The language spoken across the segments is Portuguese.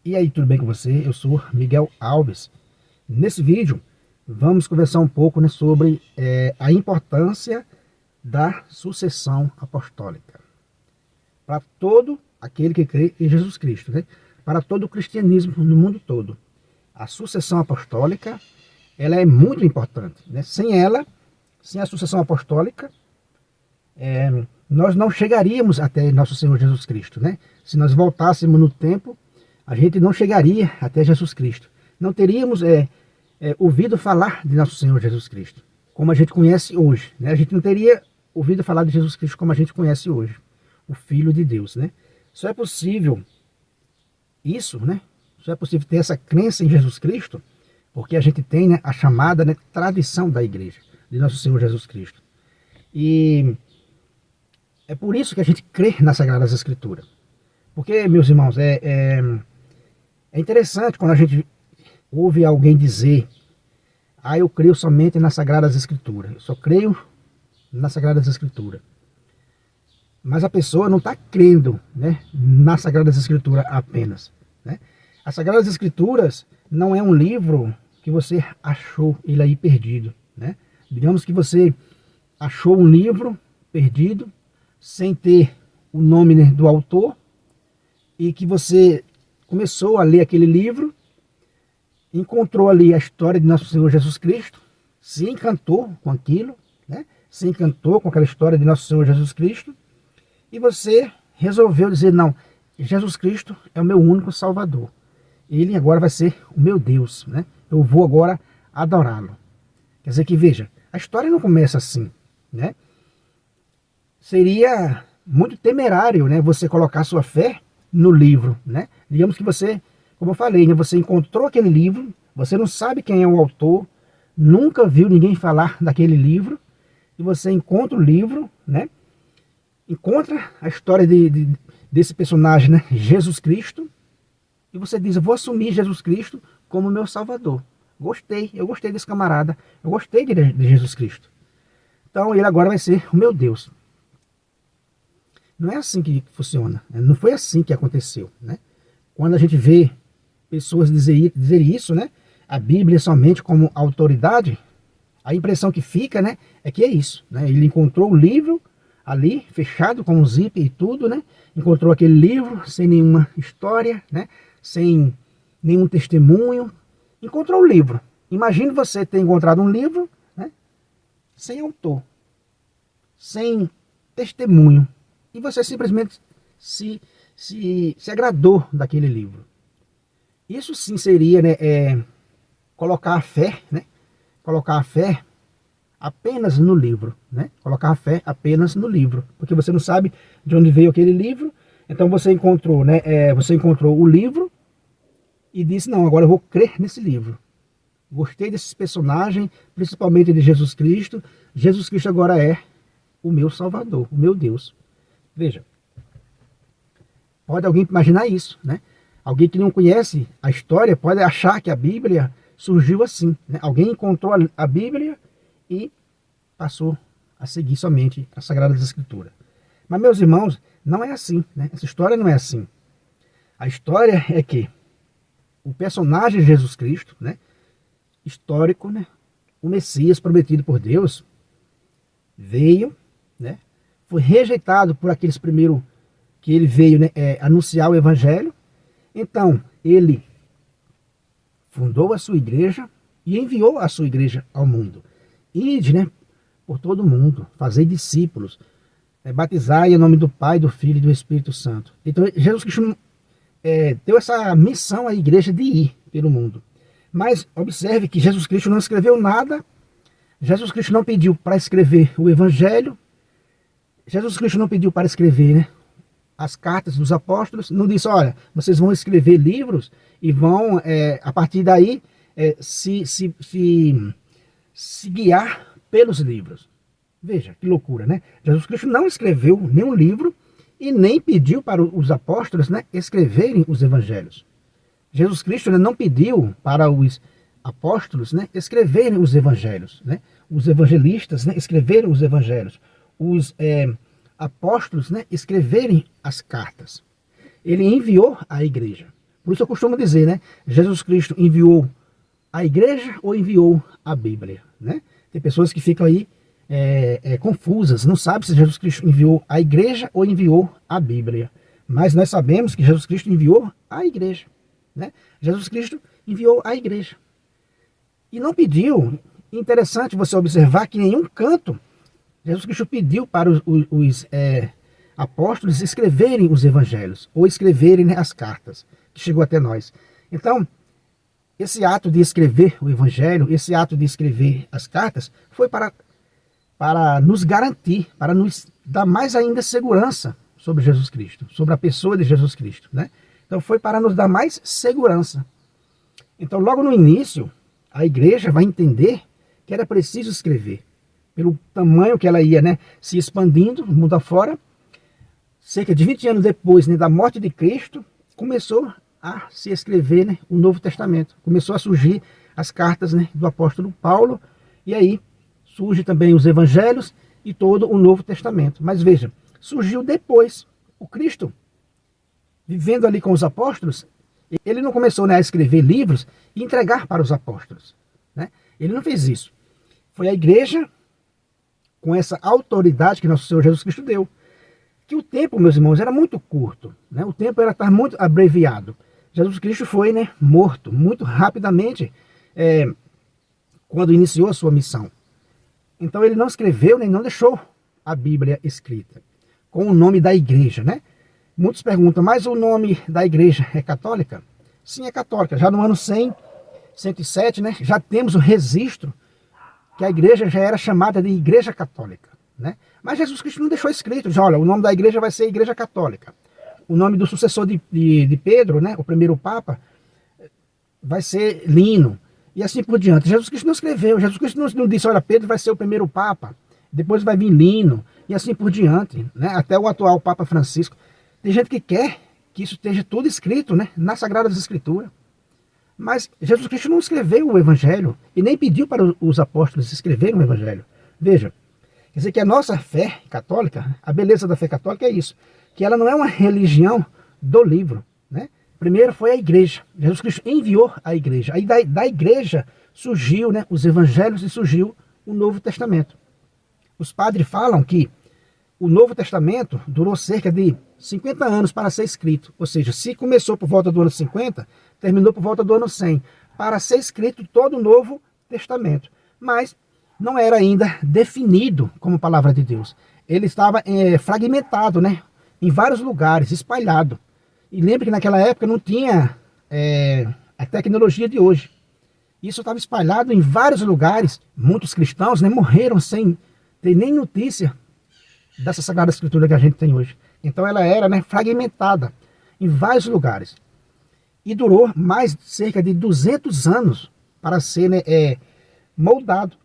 E aí, tudo bem com você? Eu sou Miguel Alves. Nesse vídeo, vamos conversar um pouco, né, sobre a importância da sucessão apostólica para todo aquele que crê em Jesus Cristo, né? Para todo o cristianismo no mundo todo. A sucessão apostólica, ela é muito importante, né? Sem ela, sem a sucessão apostólica, nós não chegaríamos até nosso Senhor Jesus Cristo, né? Se nós voltássemos no tempo, a gente não chegaria até Jesus Cristo. Não teríamos ouvido falar de nosso Senhor Jesus Cristo, como a gente conhece hoje, né? A gente não teria ouvido falar de Jesus Cristo como a gente conhece hoje, o Filho de Deus, né? Só é possível isso, né? Só é possível ter essa crença em Jesus Cristo porque a gente tem, né, a chamada, né, tradição da igreja, de nosso Senhor Jesus Cristo. E é por isso que a gente crê nas Sagradas Escrituras. Porque, meus irmãos, é interessante quando a gente ouve alguém dizer: ah, eu creio somente nas Sagradas Escrituras, eu só creio nas Sagradas Escrituras. Mas a pessoa não está crendo, né, nas Sagradas Escrituras apenas, né? As Sagradas Escrituras não é um livro que você achou ele aí perdido, né? Digamos que você achou um livro perdido, sem ter o nome, né, do autor, e que você começou a ler aquele livro, encontrou ali a história de nosso Senhor Jesus Cristo, se encantou com aquilo, né? Se encantou com aquela história de nosso Senhor Jesus Cristo, e você resolveu dizer: não, Jesus Cristo é o meu único Salvador. Ele agora vai ser o meu Deus, né? Eu vou agora adorá-lo. Quer dizer que, veja, a história não começa assim, né? Seria muito temerário, né, você colocar sua fé no livro, né? Digamos que você, como eu falei, né, você encontrou aquele livro, você não sabe quem é o autor, nunca viu ninguém falar daquele livro, e você encontra o livro, né? Encontra a história desse personagem, né, Jesus Cristo, e você diz: eu vou assumir Jesus Cristo como meu Salvador. Eu gostei desse camarada, eu gostei de Jesus Cristo. Então ele agora vai ser o meu Deus. Não é assim que funciona, né? Não foi assim que aconteceu, né? Quando a gente vê pessoas dizer isso, né, a Bíblia somente como autoridade, a impressão que fica, né, é que é isso, né? Ele encontrou o livro ali, fechado com um zip e tudo, né? Encontrou aquele livro sem nenhuma história, né? Sem nenhum testemunho. Encontrou o livro. Imagine você ter encontrado um livro, né, sem autor, sem testemunho, e você simplesmente se agradou daquele livro. Isso sim seria, né, colocar a fé, né? Colocar a fé apenas no livro, né? Colocar a fé apenas no livro, porque você não sabe de onde veio aquele livro. Então você encontrou, né? Você encontrou o livro e disse: não, agora eu vou crer nesse livro. Gostei desses personagens, principalmente de Jesus Cristo. Jesus Cristo agora é o meu Salvador, o meu Deus. Veja, pode alguém imaginar isso, né? Alguém que não conhece a história pode achar que a Bíblia surgiu assim, né? Alguém encontrou a Bíblia e passou a seguir somente as Sagradas Escrituras. Mas, meus irmãos, não é assim, né? Essa história não é assim. A história é que o personagem Jesus Cristo, né, histórico, né, o Messias prometido por Deus, veio, né, foi rejeitado por aqueles primeiros que ele veio, né, anunciar o Evangelho. Então, ele fundou a sua igreja e enviou a sua igreja ao mundo. Ide, né, por todo o mundo, fazei discípulos, batizai em nome do Pai, do Filho e do Espírito Santo. Então, Jesus Cristo deu essa missão à igreja de ir pelo mundo. Mas observe que Jesus Cristo não escreveu nada. Jesus Cristo não pediu para escrever o Evangelho. Jesus Cristo não pediu para escrever, né, as cartas dos apóstolos. Não disse: olha, vocês vão escrever livros e vão, a partir daí, se guiar pelos livros. Veja que loucura, né? Jesus Cristo não escreveu nenhum livro e nem pediu para os apóstolos, né, escreverem os evangelhos. Jesus Cristo, né, não pediu para os apóstolos, né, escreverem os evangelhos, né? Os evangelistas, né, escreverem os evangelhos. Os apóstolos, né, escreverem as cartas. Ele enviou à igreja. Por isso eu costumo dizer, né? Jesus Cristo enviou a igreja ou enviou a Bíblia, né? Tem pessoas que ficam aí confusas, não sabem se Jesus Cristo enviou a igreja ou enviou a Bíblia. Mas nós sabemos que Jesus Cristo enviou a igreja, né? Jesus Cristo enviou a igreja. E não pediu, interessante você observar que em nenhum canto Jesus Cristo pediu para os apóstolos escreverem os evangelhos, ou escreverem, né, as cartas que chegou até nós. Então, esse ato de escrever o evangelho, esse ato de escrever as cartas, foi para nos garantir, para nos dar mais ainda segurança sobre Jesus Cristo, sobre a pessoa de Jesus Cristo, né? Então foi para nos dar mais segurança. Então logo no início, a igreja vai entender que era preciso escrever. Pelo tamanho que ela ia, né, se expandindo no mundo afora, cerca de 20 anos depois, né, da morte de Cristo, começou a se escrever, né, o Novo Testamento. Começou a surgir as cartas, né, do apóstolo Paulo, e aí surge também os evangelhos e todo o Novo Testamento. Mas veja, surgiu depois. O Cristo, vivendo ali com os apóstolos, ele não começou, né, a escrever livros e entregar para os apóstolos, né? Ele não fez isso. Foi a igreja, com essa autoridade que nosso Senhor Jesus Cristo deu. Que o tempo, meus irmãos, era muito curto, né? O tempo era muito abreviado. Jesus Cristo foi, né, morto muito rapidamente quando iniciou a sua missão. Então ele não escreveu, nem não deixou a Bíblia escrita com o nome da igreja, né? Muitos perguntam, mas o nome da igreja é católica? Sim, é católica. Já no ano 100, 107, né, já temos o registro que a igreja já era chamada de Igreja Católica, né? Mas Jesus Cristo não deixou escrito, já, olha, o nome da igreja vai ser Igreja Católica. O nome do sucessor de Pedro, né, o primeiro Papa, vai ser Lino, e assim por diante. Jesus Cristo não escreveu, Jesus Cristo não disse, olha, Pedro vai ser o primeiro Papa, depois vai vir Lino, e assim por diante, né, até o atual Papa Francisco. Tem gente que quer que isso esteja tudo escrito, né, nas Sagradas Escrituras. Mas Jesus Cristo não escreveu o Evangelho e nem pediu para os apóstolos escreverem o Evangelho. Veja, quer dizer que a nossa fé católica, a beleza da fé católica é isso, que ela não é uma religião do livro, né? Primeiro foi a igreja. Jesus Cristo enviou a igreja. Aí da igreja surgiu, né, os evangelhos e surgiu o Novo Testamento. Os padres falam que o Novo Testamento durou cerca de 50 anos para ser escrito. Ou seja, se começou por volta do ano 50, terminou por volta do ano 100, para ser escrito todo o Novo Testamento. Mas não era ainda definido como palavra de Deus. Ele estava fragmentado, né, em vários lugares, espalhado. E lembre que naquela época não tinha a tecnologia de hoje. Isso estava espalhado em vários lugares. Muitos cristãos, né, morreram sem ter nem notícia dessa Sagrada Escritura que a gente tem hoje. Então ela era, né, fragmentada em vários lugares. E durou mais cerca de 200 anos para ser, né, moldado,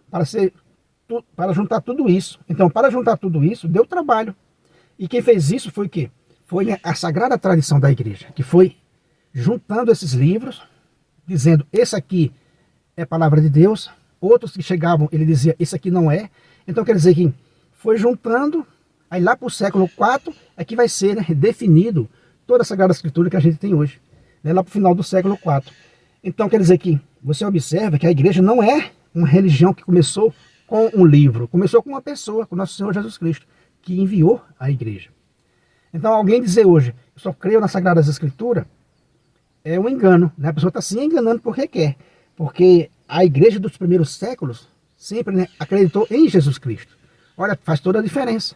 para juntar tudo isso. Então, para juntar tudo isso, deu trabalho. E quem fez isso foi o quê? Foi, né, a sagrada tradição da igreja, que foi juntando esses livros, dizendo, esse aqui é a palavra de Deus. Outros que chegavam, ele dizia, esse aqui não é. Então quer dizer que foi juntando, aí lá para o século IV é que vai ser, né, definido toda a Sagrada Escritura que a gente tem hoje, né, lá para o final do século IV. Então quer dizer que você observa que a igreja não é uma religião que começou com um livro, começou com uma pessoa, com nosso Senhor Jesus Cristo, que enviou a igreja. Então alguém dizer hoje, eu só creio nas Sagradas Escrituras, é um engano, né? A pessoa está se enganando porque quer, porque a igreja dos primeiros séculos sempre, né, acreditou em Jesus Cristo. Olha, faz toda a diferença,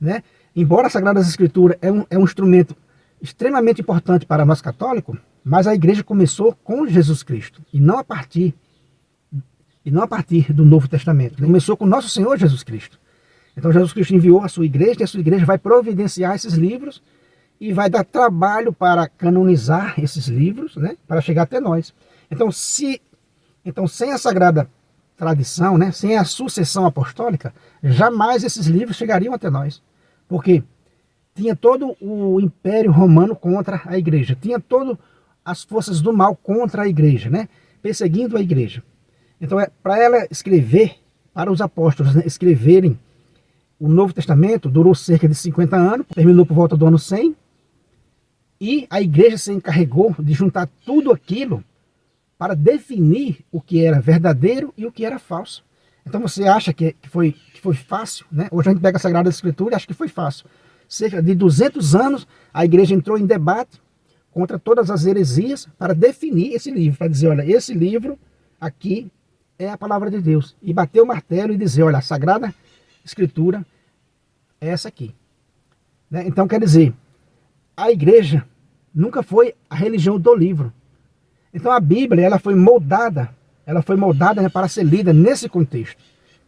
né? Embora as Sagradas Escrituras é um instrumento extremamente importante para nós católicos, mas a igreja começou com Jesus Cristo, e não a partir do Novo Testamento. Começou com nosso Senhor Jesus Cristo. Então Jesus Cristo enviou a sua igreja, e a sua igreja vai providenciar esses livros, e vai dar trabalho para canonizar esses livros, né, para chegar até nós. Então sem a sagrada tradição, né, sem a sucessão apostólica, jamais esses livros chegariam até nós. Porque tinha todo o Império Romano contra a igreja, tinha todas as forças do mal contra a igreja, né, perseguindo a igreja. Então, para ela escrever, para os apóstolos, né, escreverem o Novo Testamento, durou cerca de 50 anos, terminou por volta do ano 100, E a igreja se encarregou de juntar tudo aquilo para definir o que era verdadeiro e o que era falso. Então você acha que foi fácil, né? Hoje a gente pega a Sagrada Escritura e acha que foi fácil. Cerca de 200 anos a igreja entrou em debate contra todas as heresias para definir esse livro, para dizer, olha, esse livro aqui é a palavra de Deus. E bater o martelo e dizer, olha, a Sagrada Escritura é essa aqui. Né? Então quer dizer, a igreja nunca foi a religião do livro. Então a Bíblia ela foi moldada, né, para ser lida nesse contexto.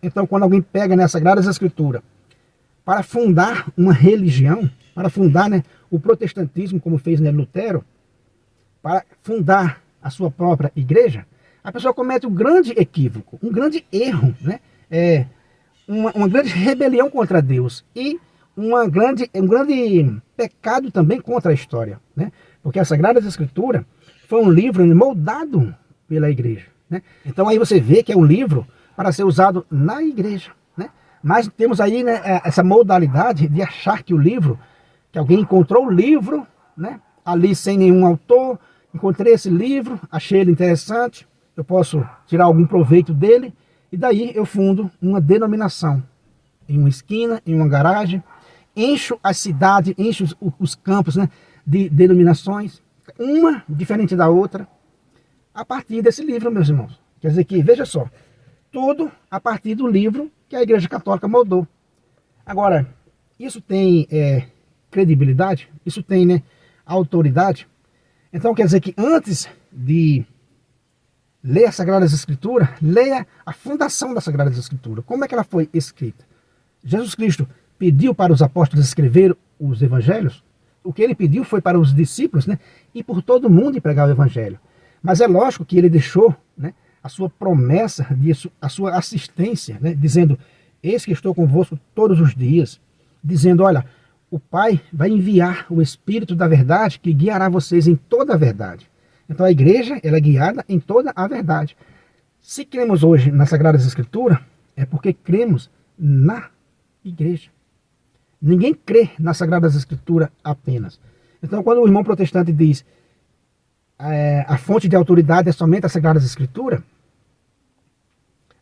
Então quando alguém pega nessa Sagrada Escritura para fundar uma religião, para fundar, né, o protestantismo, como fez, né, Lutero, para fundar a sua própria igreja, a pessoa comete um grande equívoco, um grande erro, né? Uma grande rebelião contra Deus e um grande pecado também contra a história, né? Porque a Sagrada Escritura foi um livro moldado pela igreja, né? Então aí você vê que é um livro para ser usado na igreja, né? Mas temos aí, né, essa modalidade de achar que o livro, que alguém encontrou o livro, né, ali sem nenhum autor, encontrei esse livro, achei ele interessante, eu posso tirar algum proveito dele, e daí eu fundo uma denominação, em uma esquina, em uma garagem, encho a cidade, encho os campos, né, de denominações, uma diferente da outra, a partir desse livro, meus irmãos. Quer dizer que, veja só, tudo a partir do livro que a Igreja Católica moldou. Agora, isso tem credibilidade? Isso tem, né, autoridade? Então quer dizer que antes de ler a Sagrada Escritura, leia a fundação da Sagrada Escritura. Como é que ela foi escrita? Jesus Cristo pediu para os apóstolos escrever os evangelhos. O que ele pediu foi para os discípulos, né, e por todo mundo pregar o evangelho. Mas é lógico que ele deixou, né, a sua promessa, a sua assistência, né, dizendo, eis que estou convosco todos os dias, dizendo, olha, o Pai vai enviar o Espírito da verdade que guiará vocês em toda a verdade. Então a igreja ela é guiada em toda a verdade. Se cremos hoje na Sagrada Escritura, é porque cremos na igreja. Ninguém crê na Sagrada Escritura apenas. Então quando o irmão protestante diz a fonte de autoridade é somente a Sagrada Escritura,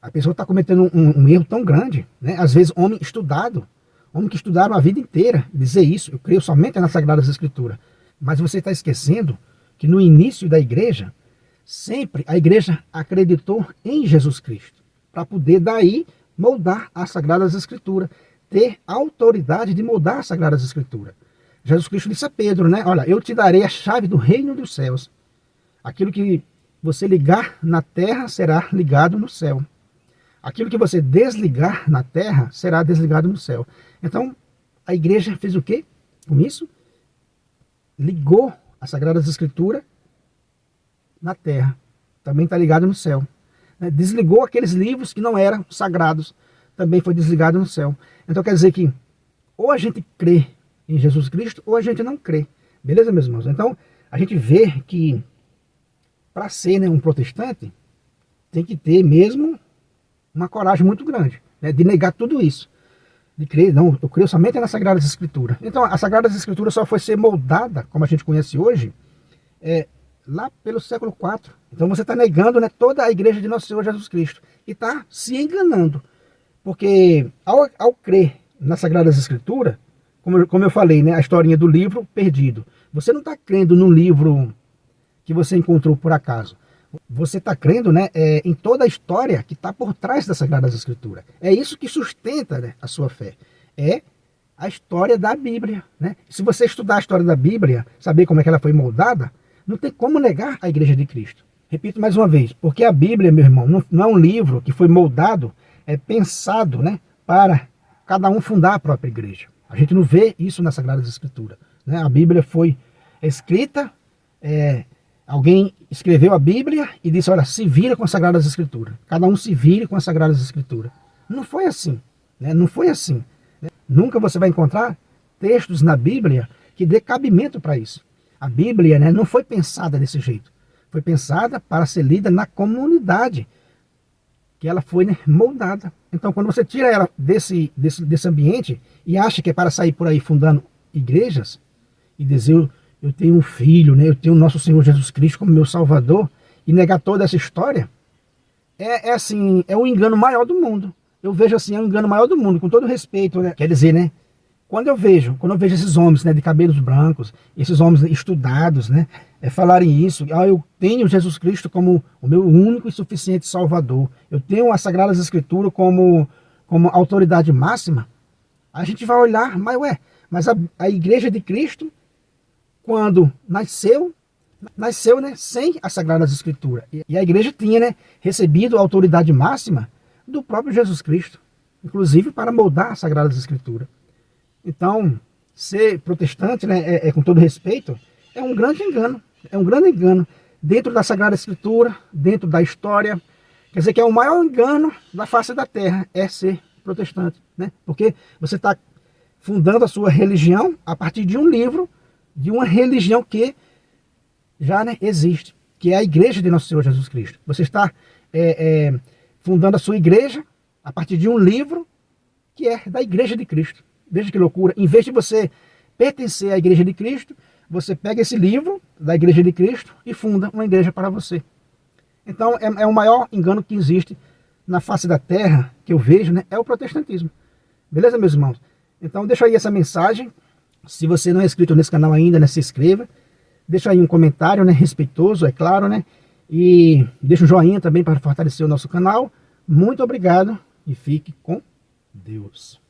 a pessoa está cometendo um erro tão grande, né? Às vezes homem que estudaram a vida inteira, dizer isso, eu creio somente na Sagrada Escritura. Mas você está esquecendo que no início da igreja, sempre a igreja acreditou em Jesus Cristo, para poder daí moldar as Sagradas Escrituras, ter autoridade de moldar as Sagradas Escrituras. Jesus Cristo disse a Pedro, né? Olha, eu te darei a chave do reino dos céus. Aquilo que você ligar na terra será ligado no céu. Aquilo que você desligar na terra será desligado no céu. Então, a igreja fez o quê com isso? Ligou as Sagradas Escrituras na terra. Também está ligado no céu. Desligou aqueles livros que não eram sagrados. Também foi desligado no céu. Então quer dizer que ou a gente crê em Jesus Cristo ou a gente não crê. Beleza, meus irmãos? Então a gente vê que para ser, né, um protestante tem que ter mesmo uma coragem muito grande, né, de negar tudo isso. De crer, não, eu creio somente nas Sagradas Escrituras. Então a Sagrada Escritura só foi ser moldada, como a gente conhece hoje, lá pelo século IV. Então você está negando, né, toda a igreja de Nosso Senhor Jesus Cristo. E está se enganando. Porque ao crer nas Sagradas Escrituras, como eu falei, né, a historinha do livro perdido. Você não está crendo no livro que você encontrou por acaso. Você está crendo, né, em toda a história que está por trás das Sagradas Escrituras. É isso que sustenta, né, a sua fé. É a história da Bíblia. Né? Se você estudar a história da Bíblia, saber como é que ela foi moldada, não tem como negar a Igreja de Cristo. Repito mais uma vez, porque a Bíblia, meu irmão, não é um livro que foi moldado, pensado, né, para cada um fundar a própria igreja. A gente não vê isso nas Sagradas Escrituras. Né? A Bíblia foi escrita, alguém escreveu a Bíblia e disse, olha, se vira com as Sagradas Escrituras. Cada um se vire com as Sagradas Escrituras. Não foi assim. Né? Não foi assim. Né? Nunca você vai encontrar textos na Bíblia que dê cabimento para isso. A Bíblia, né, não foi pensada desse jeito. Foi pensada para ser lida na comunidade que ela foi, né, moldada. Então, quando você tira ela desse ambiente e acha que é para sair por aí fundando igrejas e dizer eu tenho um filho, né? Eu tenho o nosso Senhor Jesus Cristo como meu Salvador, e negar toda essa história, assim, é o engano maior do mundo. Eu vejo assim, é o engano maior do mundo, com todo respeito, né? Quer dizer, né? Quando eu vejo esses homens, né, de cabelos brancos, esses homens estudados, né, falarem isso, eu tenho Jesus Cristo como o meu único e suficiente Salvador, eu tenho as Sagradas Escrituras como autoridade máxima, a gente vai olhar, mas a Igreja de Cristo, quando nasceu, né, sem as Sagradas Escrituras. E a igreja tinha, né, recebido a autoridade máxima do próprio Jesus Cristo, inclusive para moldar as Sagradas Escrituras. Então, ser protestante, né, com todo respeito, é um grande engano. É um grande engano dentro da Sagrada Escritura, dentro da história. Quer dizer que é o maior engano da face da terra, é ser protestante, né? Porque você está fundando a sua religião a partir de um livro, de uma religião que já, né, existe, que é a igreja de nosso Senhor Jesus Cristo. Você está fundando a sua igreja a partir de um livro que é da igreja de Cristo. Veja que loucura. Em vez de você pertencer à igreja de Cristo, você pega esse livro da igreja de Cristo e funda uma igreja para você. Então é o maior engano que existe na face da terra, que eu vejo, né, é o protestantismo. Beleza, meus irmãos? Então deixa aí essa mensagem. Se você não é inscrito nesse canal ainda, né, se inscreva. Deixa aí um comentário, né, respeitoso, é claro, né? E deixa um joinha também para fortalecer o nosso canal. Muito obrigado e fique com Deus.